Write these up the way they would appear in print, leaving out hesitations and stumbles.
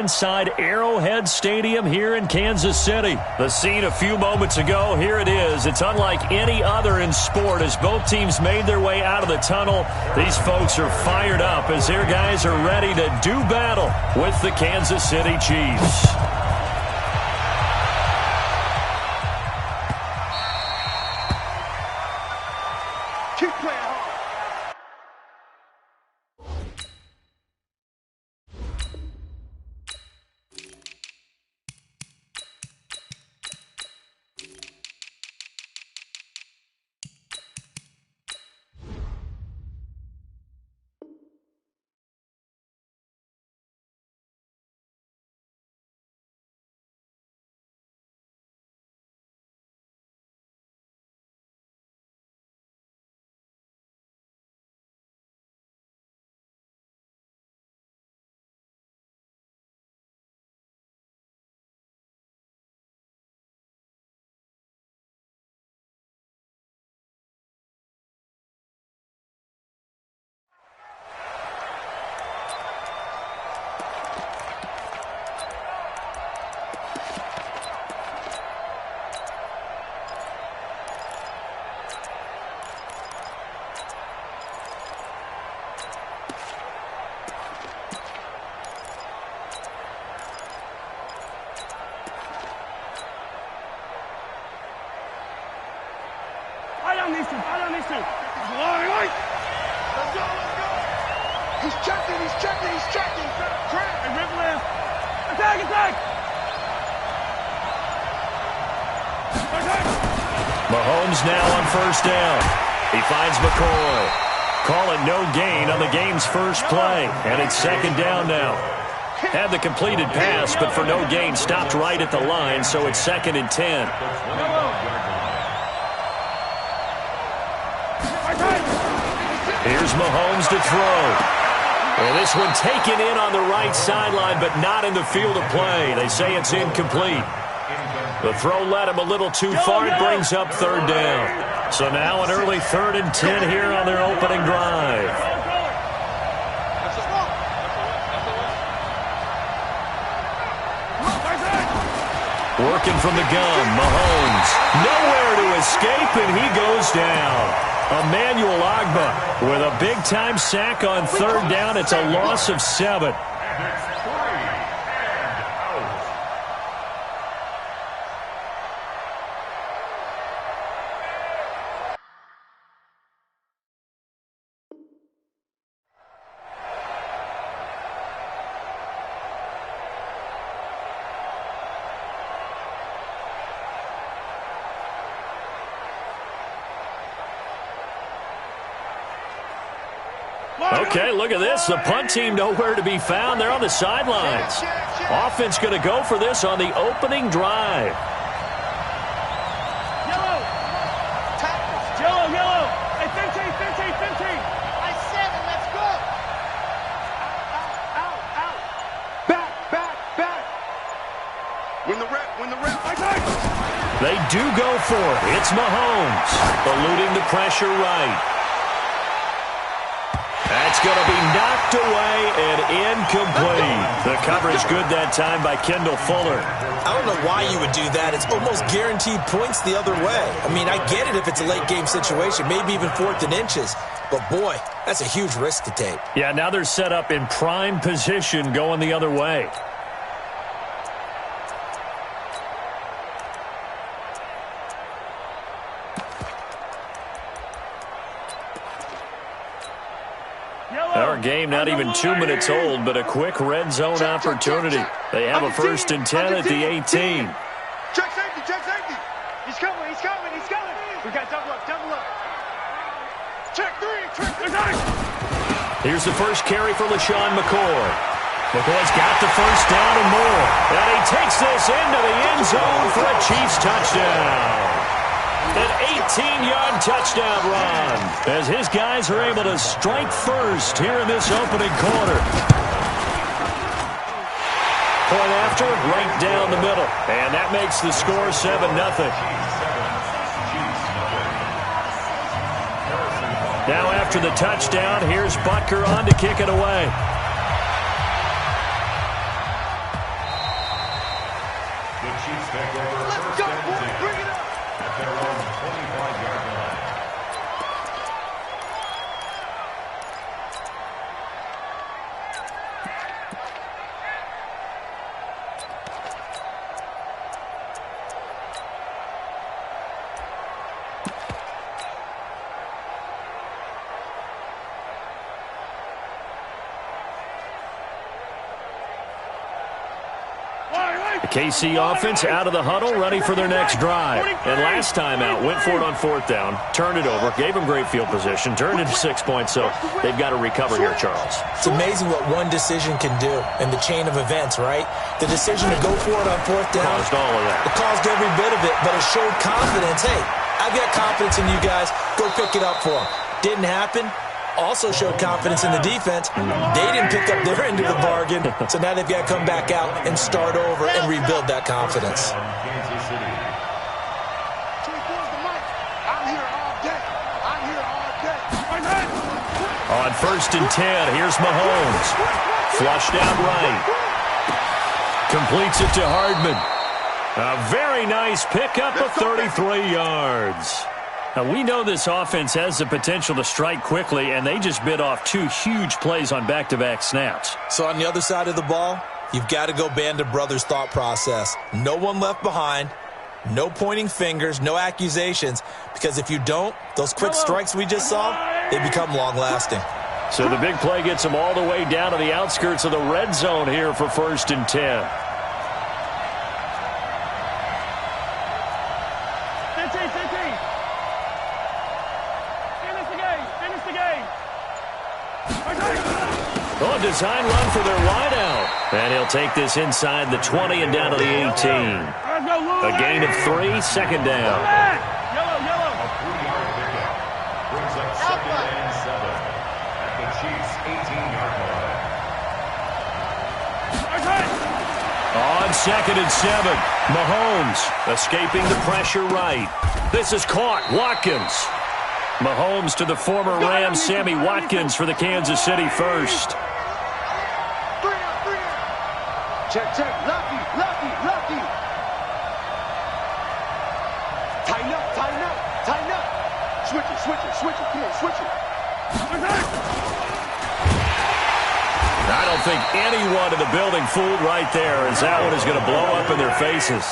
Inside Arrowhead Stadium here in Kansas City. The scene a few moments ago, here it is. It's unlike any other in sport as both teams made their way out of the tunnel. These folks are fired up as their guys are ready to do battle with the Kansas City Chiefs. Keep playing hard. He's checking. Crap. And rip left. Attack. Mahomes now on first down. He finds McCoy. Call it no gain on the game's first play. And it's second down now. Had the completed pass, but for no gain, stopped right at the line, so it's 2nd and 10. Here's Mahomes to throw. And this one taken in on the right sideline, but not in the field of play. They say it's incomplete. The throw led him a little too far. It brings up third down. So now an early 3rd and 10 here on their opening drive. Working from the gun, Mahomes. Nowhere to escape, and he goes down. Emmanuel Ogbah with a big-time sack on third down. It's a loss of 7. Okay, look at this. The punt team nowhere to be found. They're on the sidelines. Offense going to go for this on the opening drive. Yellow. Hey, 15. I said it. Let's go. Out. Back. Win the rep. They do go for it. It's Mahomes eluding the pressure right. That's going to be knocked away and incomplete. The coverage good that time by Kendall Fuller. I don't know why you would do that. It's almost guaranteed points the other way. I mean, I get it if it's a late game situation, maybe even 4th and inches. But, boy, that's a huge risk to take. Yeah, now they're set up in prime position going the other way. Our game not even 2 minutes old, but a quick red zone opportunity. They have a 1st and 10 at the 18. Check safety. He's coming. We got double up. Check 3. Here's the first carry for LeSean McCoy. McCoy's got the first down and more. And he takes this into the end zone for a Chiefs touchdown. An 18-yard touchdown run as his guys are able to strike first here in this opening quarter. Point after, right down the middle. And that makes the score 7-0. Now after the touchdown, here's Butker on to kick it away. Let's go, boy. Bring it up. At their own 25-yard line. KC offense out of the huddle, ready for their next drive. And last time out, went for it on 4th down, turned it over, gave them great field position, turned it to 6 points, so they've got to recover here, Charles. It's amazing what one decision can do in the chain of events, right? The decision to go for it on 4th down. Caused all of that. It caused every bit of it, but it showed confidence. Hey, I've got confidence in you guys. Go pick it up for them. Didn't happen. Also showed confidence in the defense. They didn't pick up their end of the bargain, so now they've got to come back out and start over and rebuild that confidence. Kansas City. On 1st and 10, here's Mahomes. Flushed out right. Completes it to Hardman. A very nice pickup of 33 yards. Now, we know this offense has the potential to strike quickly, and they just bit off 2 huge plays on back-to-back snaps. So on the other side of the ball, you've got to go Band of Brothers thought process. No one left behind, no pointing fingers, no accusations, because if you don't, those quick strikes we just saw, they become long-lasting. So the big play gets them all the way down to the outskirts of the red zone here for 1st and 10. 15. Finish the game. Oh, design run for their wideout. And he'll take this inside the 20 and down to the 18. A gain of 3, 2nd down. Yellow. A 3-yard pickup. Brings up 2nd and 7. At the Chiefs' 18-yard line. On 2nd and 7, Mahomes escaping the pressure right. This is caught. Watkins. Mahomes to the former Ram, Sammy Watkins, for the Kansas City first. Check. Lucky. Tighten up. Switch it. Come on, switch it. I don't think anyone in the building fooled right there, as that one is going to blow up in their faces.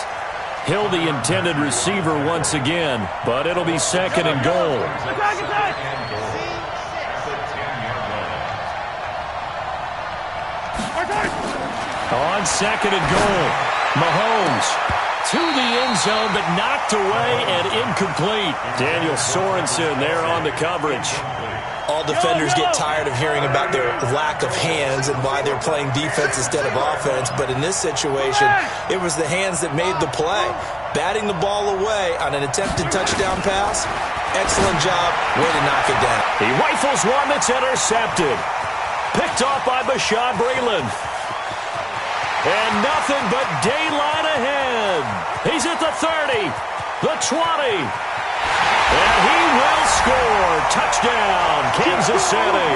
Hill, the intended receiver once again, but it'll be 2nd and goal. On 2nd and goal, Mahomes to the end zone, but knocked away and incomplete. Daniel Sorensen there on the coverage. All defenders get tired of hearing about their lack of hands and why they're playing defense instead of offense, but in this situation, it was the hands that made the play. Batting the ball away on an attempted touchdown pass, excellent job, way to knock it down. He rifles one that's intercepted. Picked off by Bashaud Breeland. And nothing but daylight ahead. He's at the 30, the 20. And he will score. Touchdown, Kansas City.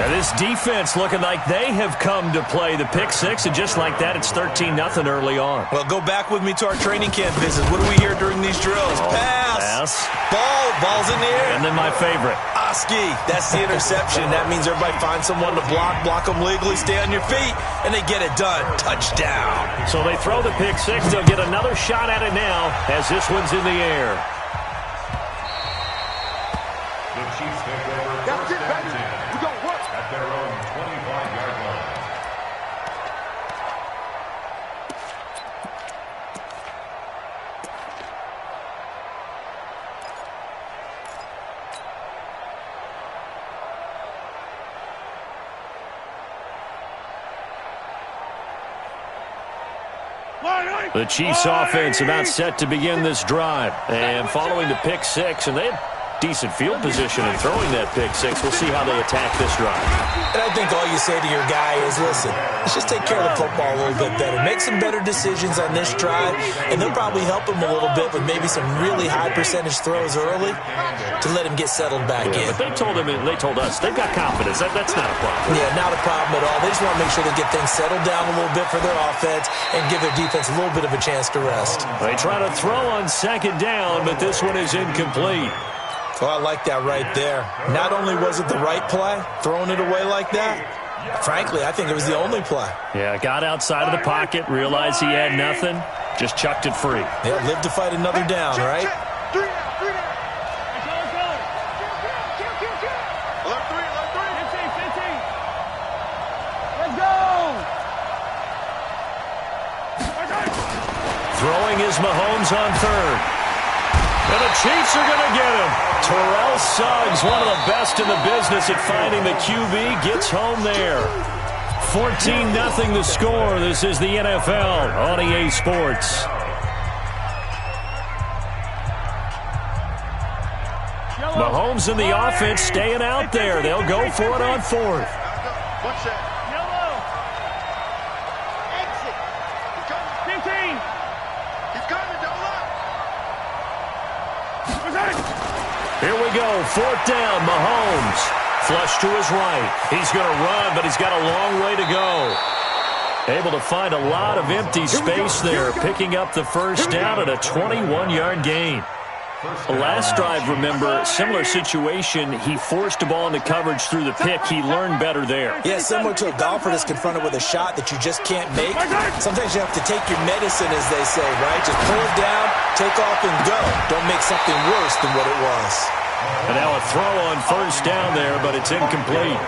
Now this defense looking like they have come to play the pick 6, and just like that, it's 13-0 early on. Well, go back with me to our training camp visits. What do we hear during these drills? Pass. Ball's in the air. And then my favorite. Oski. That's the interception. That means everybody finds someone to block them legally, stay on your feet, and they get it done. Touchdown. So they throw the pick 6. They'll get another shot at it now as this one's in the air. The Chiefs take over. That's it, baby. We gonna work. At their own 25-yard line. The Chiefs offense about set to begin this drive. And following the pick 6, and they decent field position in throwing that pick six. We'll see how they attack this drive. And I think all you say to your guy is, listen, let's just take care of the football a little bit better. Make some better decisions on this drive, and they'll probably help him a little bit with maybe some really high percentage throws early to let him get settled back in. But they told us, they've got confidence. That's not a problem. Yeah, not a problem at all. They just want to make sure they get things settled down a little bit for their offense and give their defense a little bit of a chance to rest. They try to throw on second down, but this one is incomplete. Oh, I like that right there. Not only was it the right play, throwing it away like that, frankly, I think it was the only play. Yeah, got outside of the pocket, realized he had nothing, just chucked it free. Yeah, live to fight another down, right? Three down. Alert three. 15. Let's go. Throwing is Mahomes on third. And the Chiefs are going to get him. Terrell Suggs, one of the best in the business at finding the QB, gets home there. 14-0 the score. This is the NFL on EA Sports. Mahomes and the offense staying out there. They'll go for it on fourth. One set. Yellow. Exit. He's coming. 15. He's coming. Don't look. Here we go. Fourth down. Mahomes. Flush to his right. He's going to run, but he's got a long way to go. Able to find a lot of empty space there, picking up the first down at a 21-yard gain. Last drive, remember, similar situation. He forced a ball into coverage through the pick. He learned better there. Yeah, similar to a golfer that's confronted with a shot that you just can't make. Sometimes you have to take your medicine, as they say, right? Just pull it down, take off, and go. Don't make something worse than what it was. And now a throw on first down there, but it's incomplete.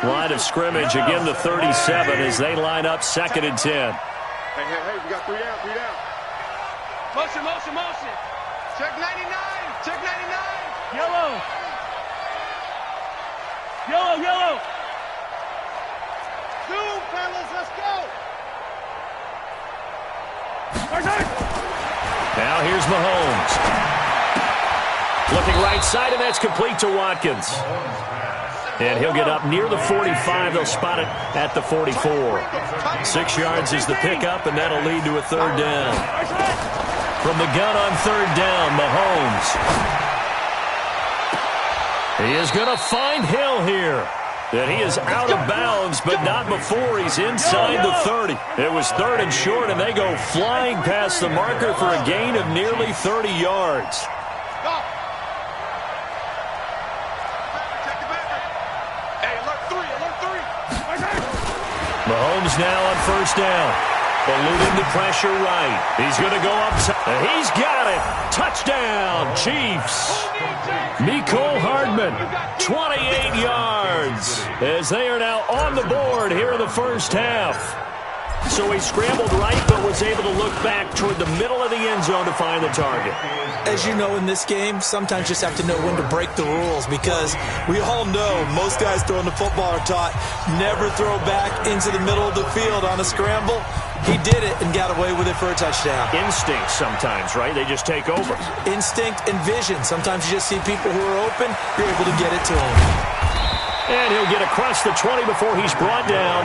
Line of scrimmage, again the 37 as they line up 2nd and 10. Hey, we got three down. Motion. Check 99. Yellow. Zoom, fellas, let's go. Now here's Mahomes. Looking right side, and that's complete to Watkins. And he'll get up near the 45. They'll spot it at the 44. 6 yards is the pickup, and that'll lead to a third down. From the gun on third down, Mahomes. He is going to find Hill here. And he is out of bounds, but not before he's inside the 30. It was 3rd and short, and they go flying past the marker for a gain of nearly 30 yards. Mahomes now on first down. Eluding the pressure right. He's going to go up. He's got it. Touchdown, Chiefs. Mecole Hardman, 28 yards, as they are now on the board here in the first half. So he scrambled right, but was able to look back toward the middle of the end zone to find the target. As you know, in this game, sometimes you just have to know when to break the rules, because we all know most guys throwing the football are taught never throw back into the middle of the field on a scramble. He did it and got away with it for a touchdown. Instinct sometimes, right? They just take over. Instinct and vision. Sometimes you just see people who are open, you're able to get it to them. And he'll get across the 20 before he's brought down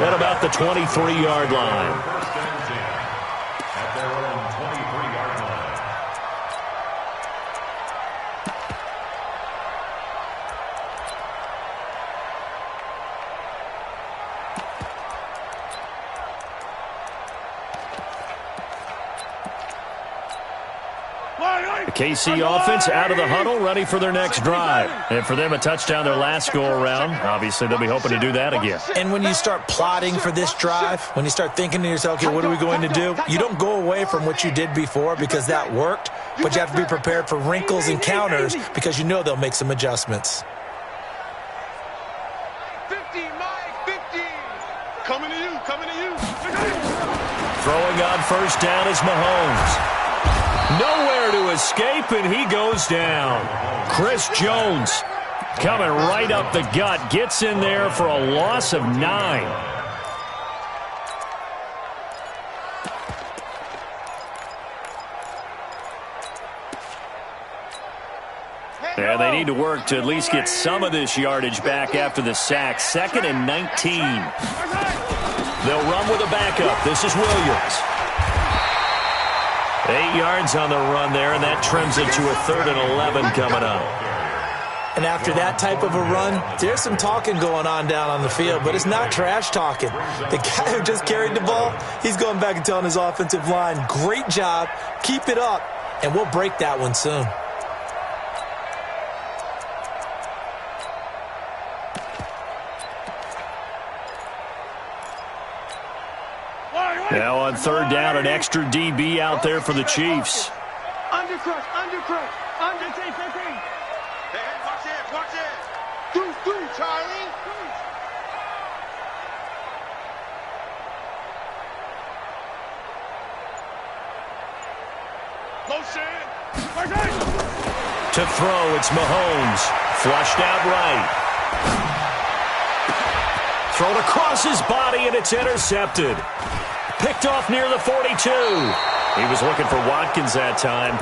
at about the 23-yard line. At their own 23-yard line. The KC offense out of the huddle, ready for their next drive. And for them, a touchdown their last go-around. Obviously, they'll be hoping to do that again. And when you start plotting for this drive, when you start thinking to yourself, okay, what are we going to do? You don't go away from what you did before because that worked, but you have to be prepared for wrinkles and counters because you know they'll make some adjustments. 50, Mike, 50. Coming to you. Throwing on first down is Mahomes. Nowhere to escape, and he goes down. Chris Jones coming right up the gut. Gets in there for a loss of 9. And they need to work to at least get some of this yardage back after the sack. 2nd and 19. They'll run with a backup. This is Williams. 8 yards on the run there, and that trims it to a 3rd and 11 coming up. And after that type of a run, there's some talking going on down on the field, but it's not trash talking. The guy who just carried the ball, he's going back and telling his offensive line, great job, keep it up, and we'll break that one soon. Now on 3rd down, an extra DB out there for the Chiefs. Undercrush, undercrush, under 15. Hey, watch it. Do, Charlie. Motion. To throw, it's Mahomes. Flushed out right. Thrown across his body, and it's intercepted. Picked off near the 42. He was looking for Watkins that time.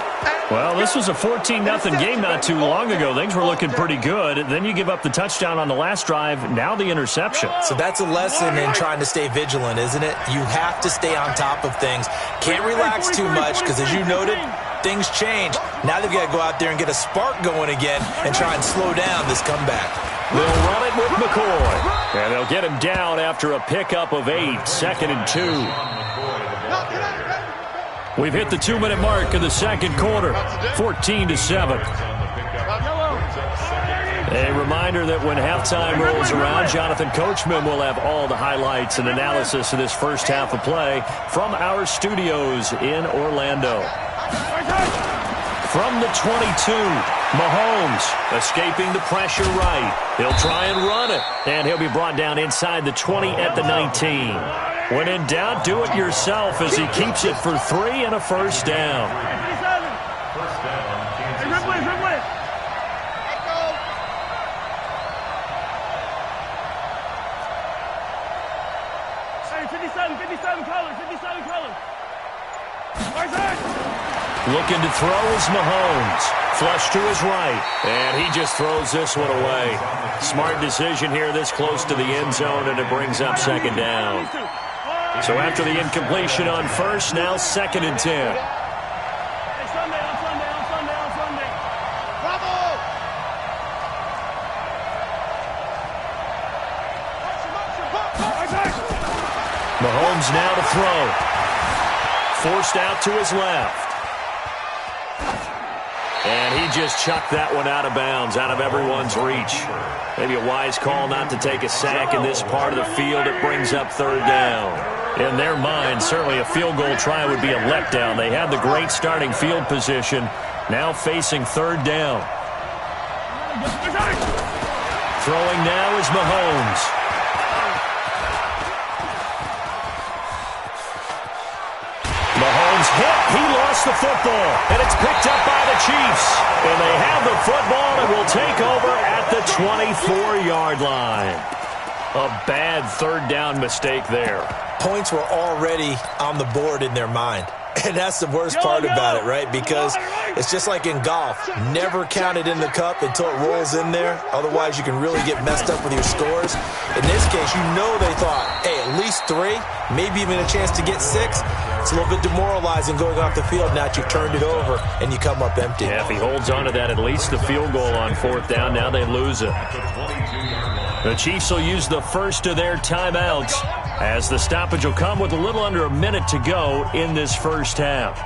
Well, this was a 14-0 game not too long ago. Things were looking pretty good. Then you give up the touchdown on the last drive. Now the interception. So that's a lesson in trying to stay vigilant, isn't it? You have to stay on top of things. Can't relax too much because, as you noted, things change. Now they've got to go out there and get a spark going again and try and slow down this comeback. They'll run it with McCoy. And they'll get him down after a pickup of 8. 2nd and 2. We've hit the 2-minute mark of the second quarter. 14-7. A reminder that when halftime rolls around, Jonathan Coachman will have all the highlights and analysis of this first half of play from our studios in Orlando. From the 22, Mahomes escaping the pressure right. He'll try and run it, and he'll be brought down inside the 20 at the 19. When in doubt, do it yourself as he keeps it for 3 and a first down. Looking to throw is Mahomes. Flush to his right, and he just throws this one away. Smart decision here this close to the end zone, and it brings up 2nd down. So after the incompletion on 1st, now 2nd and 10. Mahomes now to throw. Forced out to his left. And he just chucked that one out of bounds, out of everyone's reach. Maybe a wise call not to take a sack in this part of the field. It brings up 3rd down. In their mind, certainly a field goal try would be a letdown. They had the great starting field position, now facing 3rd down. Throwing now is Mahomes. Mahomes hit. He lost the football, and it's picked up by the Chiefs. And they have the football and will take over at the 24-yard line. A bad 3rd down mistake there. Points were already on the board in their mind. And that's the worst part about it, right? Because it's just like in golf. Never count it in the cup until it rolls in there. Otherwise, you can really get messed up with your scores. In this case, you know they thought, hey, at least 3, maybe even a chance to get 6. It's a little bit demoralizing going off the field now that you've turned it over and you come up empty. Yeah, if he holds on to that, at least the field goal on 4th down. Now they lose it. The Chiefs will use the first of their timeouts as the stoppage will come with a little under a minute to go in this first half.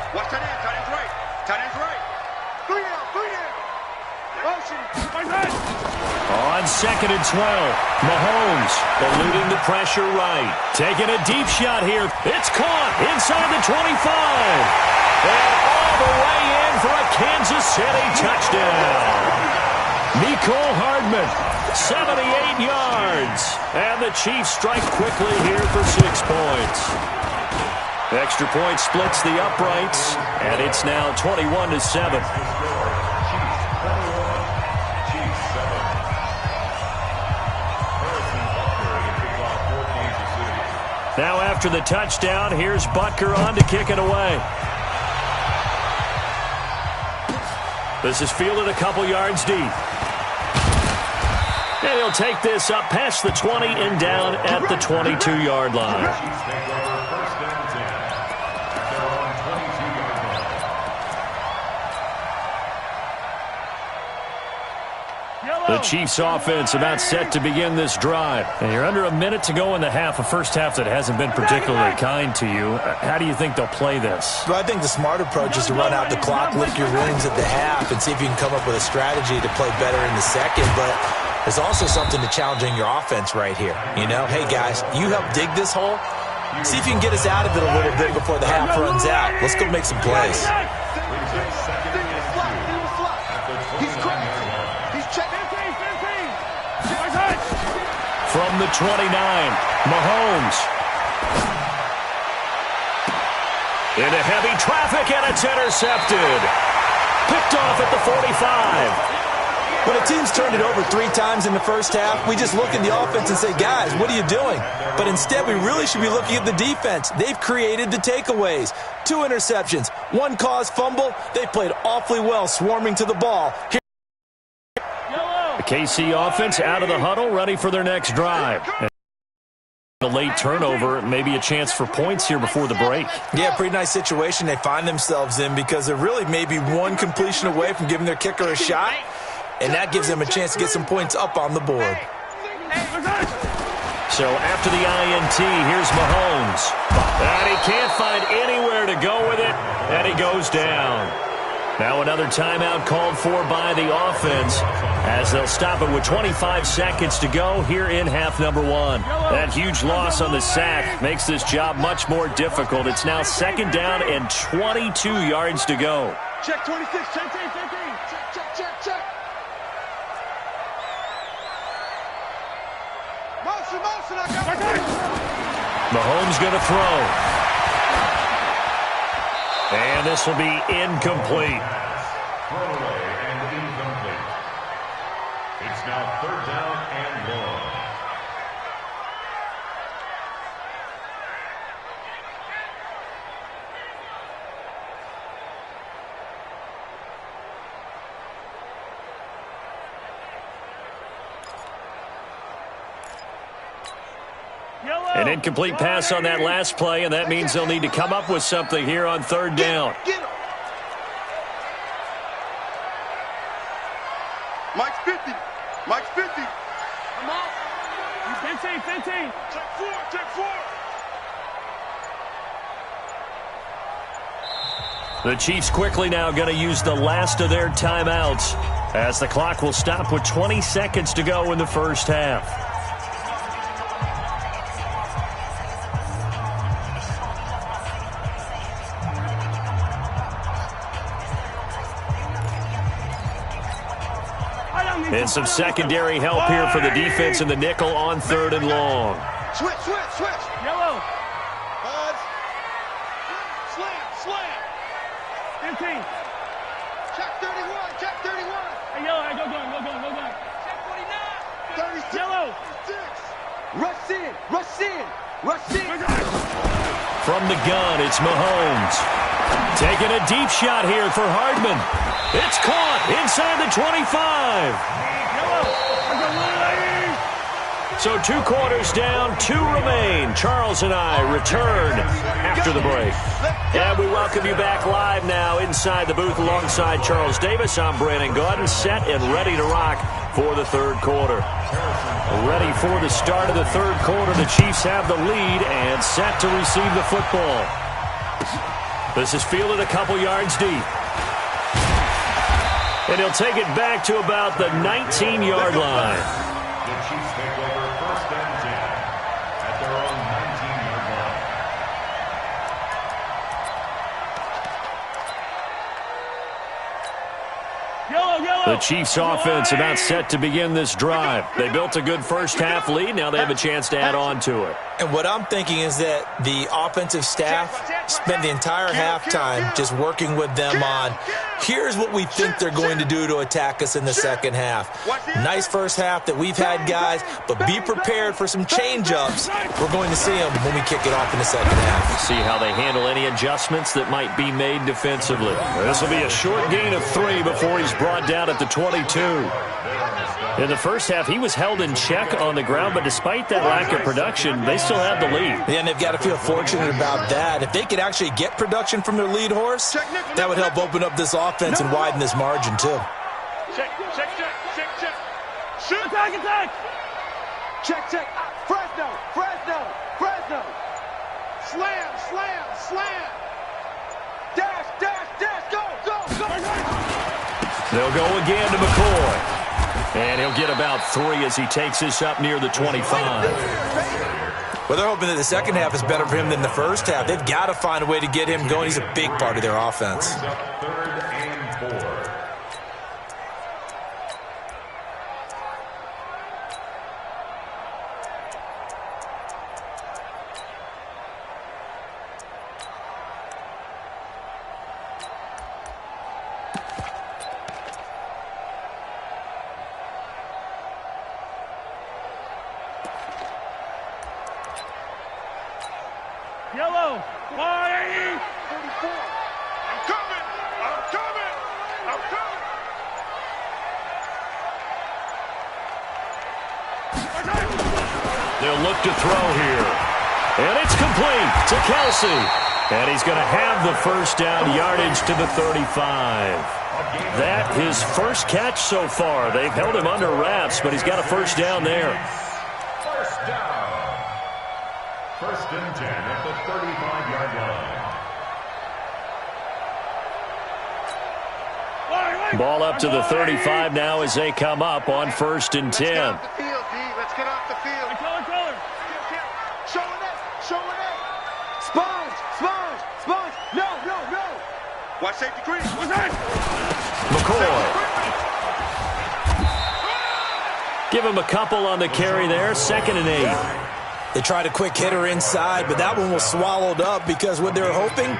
Watch tight end's right. Tight end's right. 3 down. Motion. On 2nd and 12, Mahomes eluding the pressure right. Taking a deep shot here. It's caught inside the 25. And all the way in for a Kansas City touchdown. Mecole Hardman, 78 yards. And the Chiefs strike quickly here for 6 points. Extra point splits the uprights, and it's now 21-7. Now after the touchdown, here's Butker on to kick it away. This is fielded a couple yards deep. And he'll take this up past the 20 and down at the 22-yard line. The Chiefs offense about set to begin this drive. And you're under a minute to go in the half, a first half that hasn't been particularly kind to you. How do you think they'll play this? Well, I think the smart approach is to run out the clock, lick your wounds at the half, and see if you can come up with a strategy to play better in the second. But there's also something to challenging your offense right here. You know, hey, guys, you help dig this hole. See if you can get us out of it a little bit before the half runs out. Let's go make some plays. From the 29, Mahomes. Into heavy traffic, and it's intercepted. Picked off at the 45. When a team's turned it over 3 times in the first half, we just look at the offense and say, guys, what are you doing? But instead, we really should be looking at the defense. They've created the takeaways. 2 interceptions, 1 caused fumble. They played awfully well swarming to the ball. The KC offense out of the huddle, ready for their next drive. And a late turnover, maybe a chance for points here before the break. Yeah, pretty nice situation they find themselves in because they're really maybe 1 completion away from giving their kicker a shot, and that gives them a chance to get some points up on the board. So after the INT, here's Mahomes. And he can't find anywhere to go with it, and he goes down. Now another timeout called for by the offense as they'll stop it with 25 seconds to go here in half number 1. That huge loss on the sack makes this job much more difficult. It's now 2nd down and 22 yards to go. Check 26, check 15. Check. Motion, I got it. Mahomes going to throw. And this will be incomplete. Throwaway and incomplete. It's now 3rd down and 1. An incomplete pass on that last play, and that means they'll need to come up with something here on 3rd down. Get him. Mike's 50. Mike's 50. Come on. 15. Check 4. The Chiefs quickly now going to use the last of their timeouts as the clock will stop with 20 seconds to go in the first half. And some secondary help here for the defense in the nickel on 3rd and long. Switch. Yellow. Buzz. Slam. 15. Check 31. Hey, yellow. Hey, go gun. Check 49. 36. Yellow. 6. Rush in. From the gun, it's Mahomes. Taking a deep shot here for Hardman. It's caught inside the 25. So 2 quarters down, 2 remain. Charles and I return after the break. And we welcome you back live now inside the booth alongside Charles Davis. I'm Brandon Gaudin, set and ready to rock for the 3rd quarter. Ready for the start of the 3rd quarter. The Chiefs have the lead and set to receive the football. This is fielded a couple yards deep. And he'll take it back to about the 19-yard line. The Chiefs take over 1st and 10 at their own 19-yard line. Yellow. The Chiefs offense about set to begin this drive. They built a good first half lead. Now they have a chance to add on to it. And what I'm thinking is that the offensive staff spent the entire halftime just working with them on, here's what we think they're going to do to attack us in the second half. Nice first half that we've had, guys, but be prepared for some change-ups. We're going to see them when we kick it off in the second half. See how they handle any adjustments that might be made defensively. This will be a short gain of 3 before he's brought down at the 22. In the first half, he was held in check on the ground, but despite that lack of production, they still have the lead. Yeah, and they've got to feel fortunate about that. If they could actually get production from their lead horse, that would help open up this offense and widen this margin, too. Check. Shoot. Attack. Check. Fresno. Slam. Dash. Go. They'll go again to McCoy. And he'll get about 3 as he takes this up near the 25. Well, they're hoping that the second half is better for him than the first half. They've got to find a way to get him going. He's a big part of their offense. Third and 4. Yellow. 44. I'm coming. They'll look to throw here. And it's complete to Kelsey. And he's going to have the first down, yardage to the 35. That his first catch so far. They've held him under wraps, but he's got a first down there. First down. First and 10 at the 35-yard line. Ball up to the 35 now as they come up on first and 10. Let's get off the field. Color. Showing it. Sponge. No. Watch safety green. McCoy. Give him a couple on the carry there. 2nd and 8. They tried a quick hitter inside, but that one was swallowed up because what they're hoping,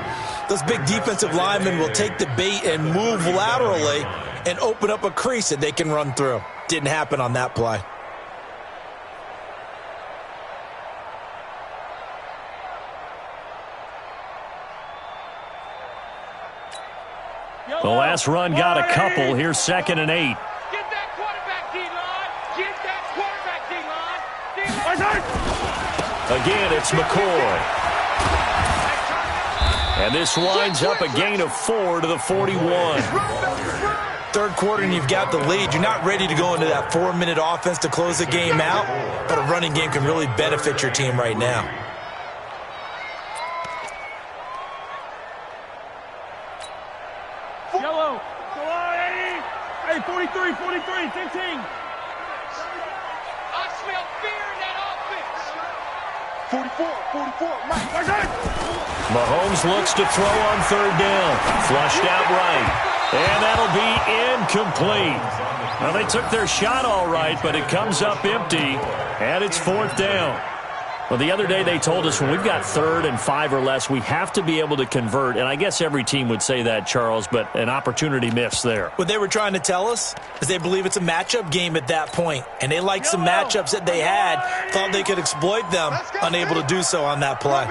those big defensive linemen will take the bait and move laterally and open up a crease that they can run through. Didn't happen on that play. The last run got a couple. Here's 2nd and 8. Get that quarterback, D-line. Again, it's McCoy. And this winds up a gain of 4 to the 41. Third quarter and you've got the lead. You're not ready to go into that 4-minute offense to close the game out, but a running game can really benefit your team right now. Yellow. Go on, 80. Hey, 43, 15. I smell fear in that offense. 44. Mike. Mahomes looks to throw on 3rd down. Flushed out right. And that'll be incomplete. Well, they took their shot all right, but it comes up empty, and it's 4th down. Well, the other day they told us when we've got 3rd and 5 or less, we have to be able to convert. And I guess every team would say that, Charles, but an opportunity missed there. What they were trying to tell us is they believe it's a matchup game at that point, and they liked some matchups that they had, thought they could exploit them, unable to do so on that play.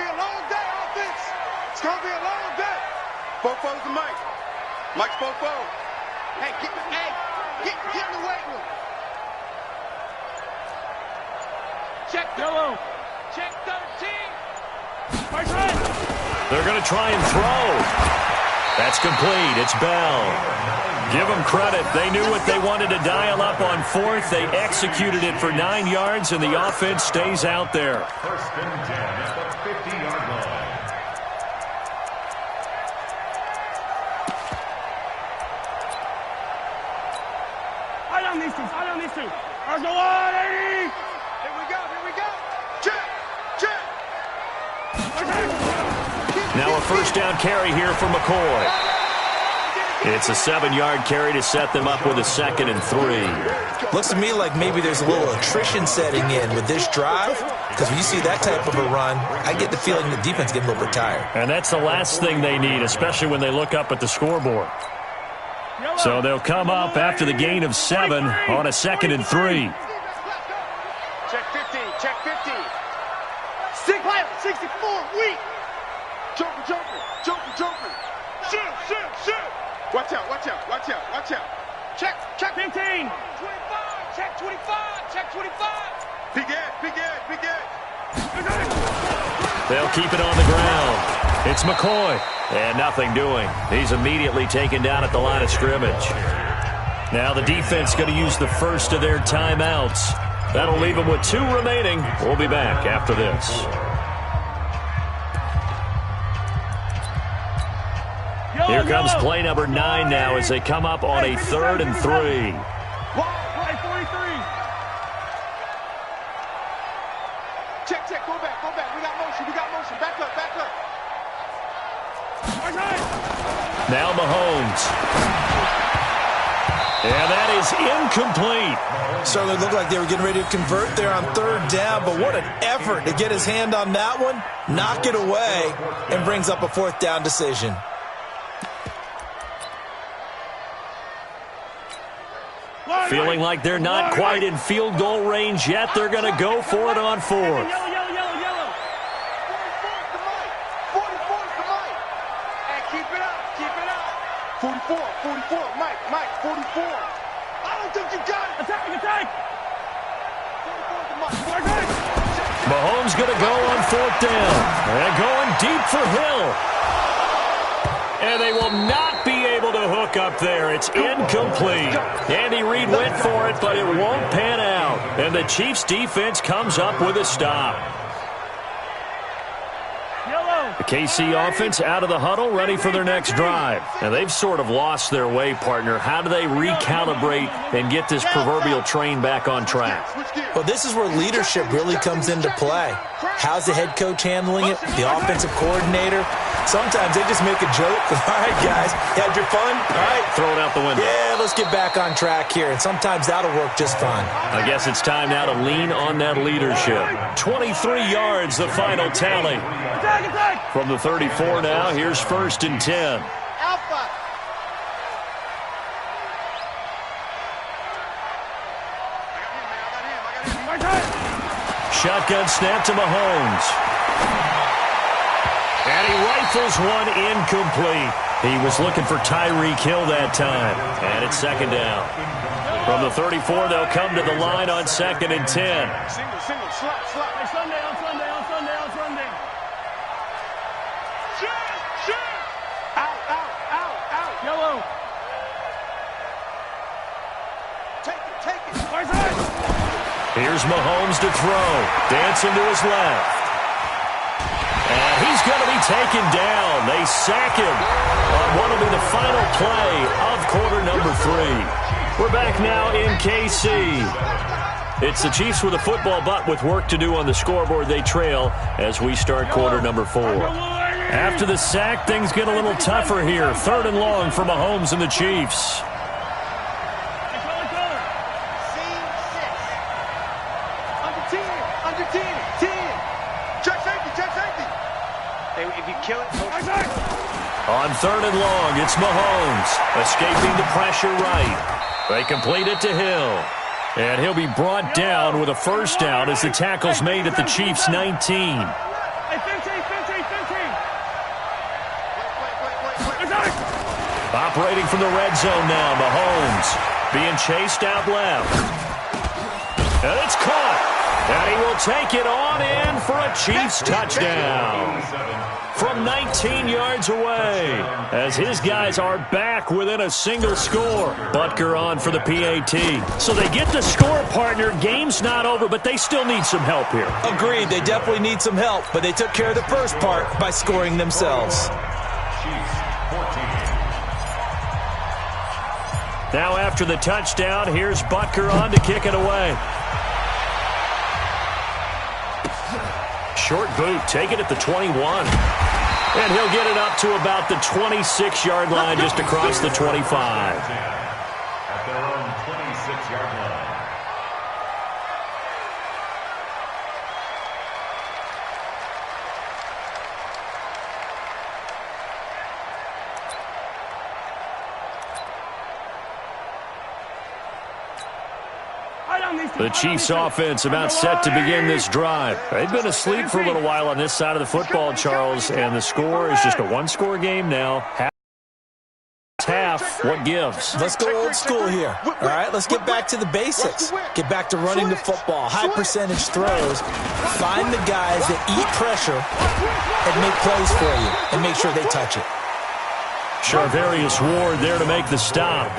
It's going to be a long day. Bofo's the Mike. Mike's Bofo. Hey, get in the weight room. Check Yellow. Check 13. They're going to try and throw. That's complete. It's Bell. Give them credit. They knew what they wanted to dial up on 4th. They executed it for 9 yards, and the offense stays out there. First and 10 at the 50-yard line. I don't need to. Ours go on, 80. Here we go. Check. Now a first down carry here for McCoy. It's a 7-yard carry to set them up with a 2nd and 3. Looks to me like maybe there's a little attrition setting in with this drive, because when you see that type of a run, I get the feeling the defense getting a little bit tired. And that's the last thing they need, especially when they look up at the scoreboard. So they'll come up after the gain of 7 on a 2nd and 3. Check 15, check 15. 64, weak. Joker. Shoot. Watch out. Check 15. 25, check 25. Big Ed. They'll keep it on the ground. It's McCoy. And nothing doing. He's immediately taken down at the line of scrimmage. Now the defense going to use the first of their timeouts. That'll leave them with 2 remaining. We'll be back after this. Here comes play number 9 now as they come up on a 3rd and 3. Play 43. Check, go back. We got motion. Back up. Now Mahomes. And that is incomplete. Certainly looked like they were getting ready to convert there on 3rd down, but what an effort to get his hand on that one, knock it away, and brings up a 4th down decision. Feeling like they're not quite in field goal range yet. They're going to go for it on 4th. Yellow. 44 to Mike. And keep it up. 44, Mike, 44. I don't think you got it. Attack. 44 to Mike. Mahomes going to go on 4th down. And going deep for Hill. And they will not be able to hook up there. It's incomplete. Andy Reid went for it, but it won't pan out. And the Chiefs defense comes up with a stop. The KC offense out of the huddle, ready for their next drive. And they've sort of lost their way, partner. How do they recalibrate and get this proverbial train back on track? Well, this is where leadership really comes into play. How's the head coach handling it? The offensive coordinator? Sometimes they just make a joke. All right, guys, you had your fun? All right. Throw it out the window. Yeah, let's get back on track here. And sometimes that'll work just fine. I guess it's time now to lean on that leadership. 23 yards, the final tally. Attack. From the 34 now, here's 1st and 10. Alpha. Shotgun snap to Mahomes. And he rifles one incomplete. He was looking for Tyreek Hill that time. And it's 2nd down. From the 34, they'll come to the line on 2nd and 10. Single, slap. On Sunday. Shoot. Out. Yellow. Take it. Here's Mahomes to throw. Dancing to his left. And he's going to be taken down. They sack him on what will be the final play of quarter number 3. We're back now in KC. It's the Chiefs with a football, but with work to do on the scoreboard. They trail as we start quarter number 4. After the sack, things get a little tougher here. 3rd and long for Mahomes and the Chiefs. Under 10. Check safety. If you kill it, On 3rd and long, it's Mahomes escaping the pressure right. They complete it to Hill. And he'll be brought down with a 1st down as the tackle's made at the Chiefs' 19. 15. Operating from the red zone now, Mahomes being chased out left. And it's caught. And he will take it on in for a Chiefs touchdown from 19 yards away as his guys are back within a single score. Butker on for the PAT. So they get the score, partner. Game's not over, but they still need some help here. Agreed. They definitely need some help, but they took care of the first part by scoring themselves. Now after the touchdown, here's Butker on to kick it away. Short boot, take it at the 21. And he'll get it up to about the 26-yard line, just across the 25. At their own 26-yard line. The Chiefs offense about set to begin this drive. They've been asleep for a little while on this side of the football, Charles, and the score is just a one-score game now. Half, what gives? Let's go old school here, all right? Let's get back to the basics. Get back to running the football, high percentage throws. Find the guys that eat pressure and make plays for you and make sure they touch it. Charvarius Ward there to make the stop.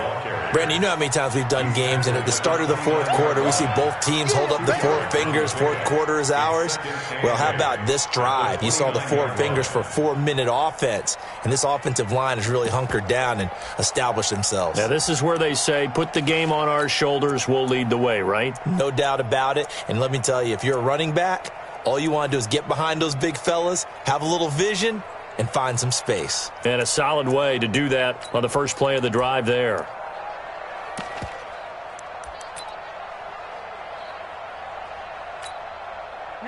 Brandon, you know how many times we've done games, and at the start of the fourth quarter, we see both teams hold up the four fingers, fourth quarter is ours. Well, how about this drive? You saw the four fingers for 4-minute offense, and this offensive line has really hunkered down and established themselves. Now, this is where they say, put the game on our shoulders, we'll lead the way, right? No doubt about it, and let me tell you, if you're a running back, all you want to do is get behind those big fellas, have a little vision, and find some space. And a solid way to do that on the first play of the drive there.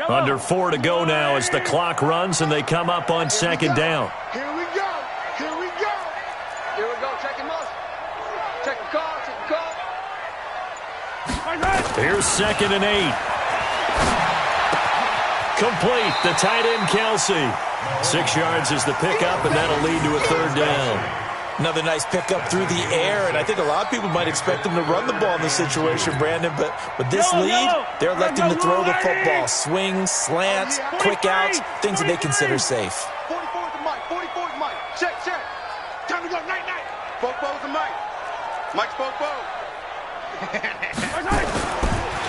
Under 4 to go now as the clock runs and they come up on second down. Here we go. Here we go. Here we go. Check him out. Check the call. Check the call. Here's 2nd and 8. Complete. The tight end, Kelsey. 6 yards is the pickup, and that'll lead to a third down. Another nice pickup through the air, and I think a lot of people might expect him to run the ball in this situation, Brandon, but with this lead, they're electing to throw the football. Swings, slants, quick outs, things that they consider safe. 44's the Mike. 44's Mike. Check, check. Time to go. Night, night. Fofo's the Mike. Mike's Fofo.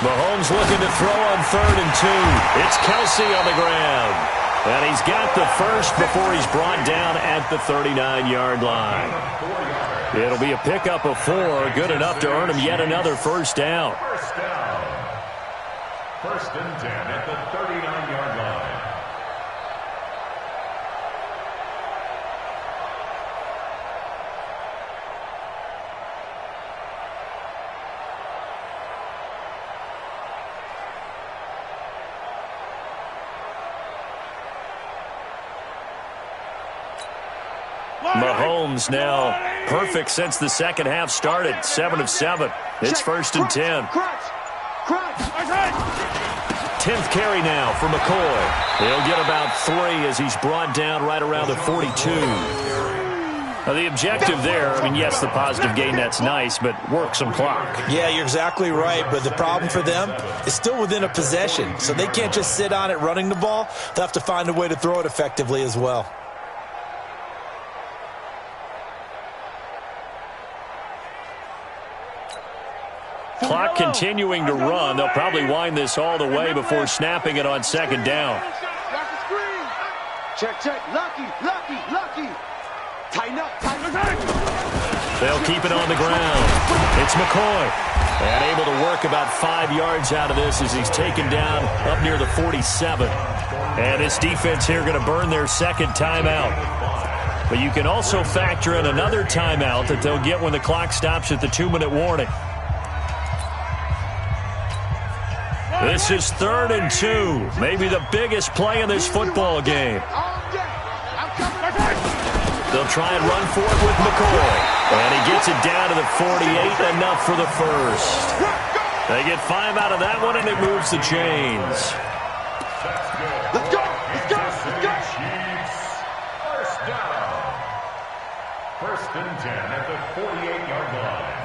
Mahomes looking to throw on 3rd and 2. It's Kelsey on the ground. And he's got the first before he's brought down at the 39-yard line. It'll be a pickup of 4, good enough to earn him yet another first down. First down. 1st and 10 at the 39-yard line. Mahomes now perfect since the second half started. 7 of 7. It's 1st and 10. 10th carry now for McCoy. He'll get about 3 as he's brought down right around the 42. Now, the objective there, I mean, yes, the positive gain, that's nice, but work some clock. Yeah, you're exactly right, but the problem for them is still within a possession, so they can't just sit on it running the ball. They'll have to find a way to throw it effectively as well. Clock continuing to run. They'll probably wind this all the way before snapping it on second down. Check, check. Lucky, lucky, lucky. Tighten up, tighten up. They'll keep it on the ground. It's McCoy. And able to work about 5 yards out of this as he's taken down up near the 47. And this defense here going to burn their second timeout. But you can also factor in another timeout that they'll get when the clock stops at the 2-minute warning. This is 3rd and 2. Maybe the biggest play in this football game. They'll try and run for it with McCoy. And he gets it down to the 48, enough for the first. They get 5 out of that one, and it moves the chains. Let's go, let's go, let's go. First down. 1st and 10 at the 48-yard line.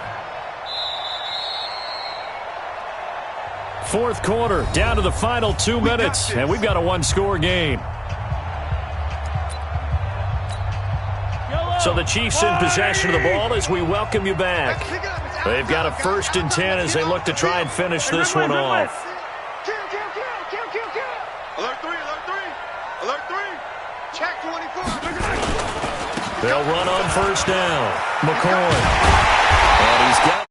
4th quarter, down to the final 2 minutes, and we've got a one-score game. So the Chiefs in possession of the ball as we welcome you back. They've got a 1st and 10 as they look to try and finish this one off. Kill, kill, kill, kill, kill, kill. Alert 3, alert 3. Alert 3. Check 24. They'll run on 1st down. McCoy. And he's got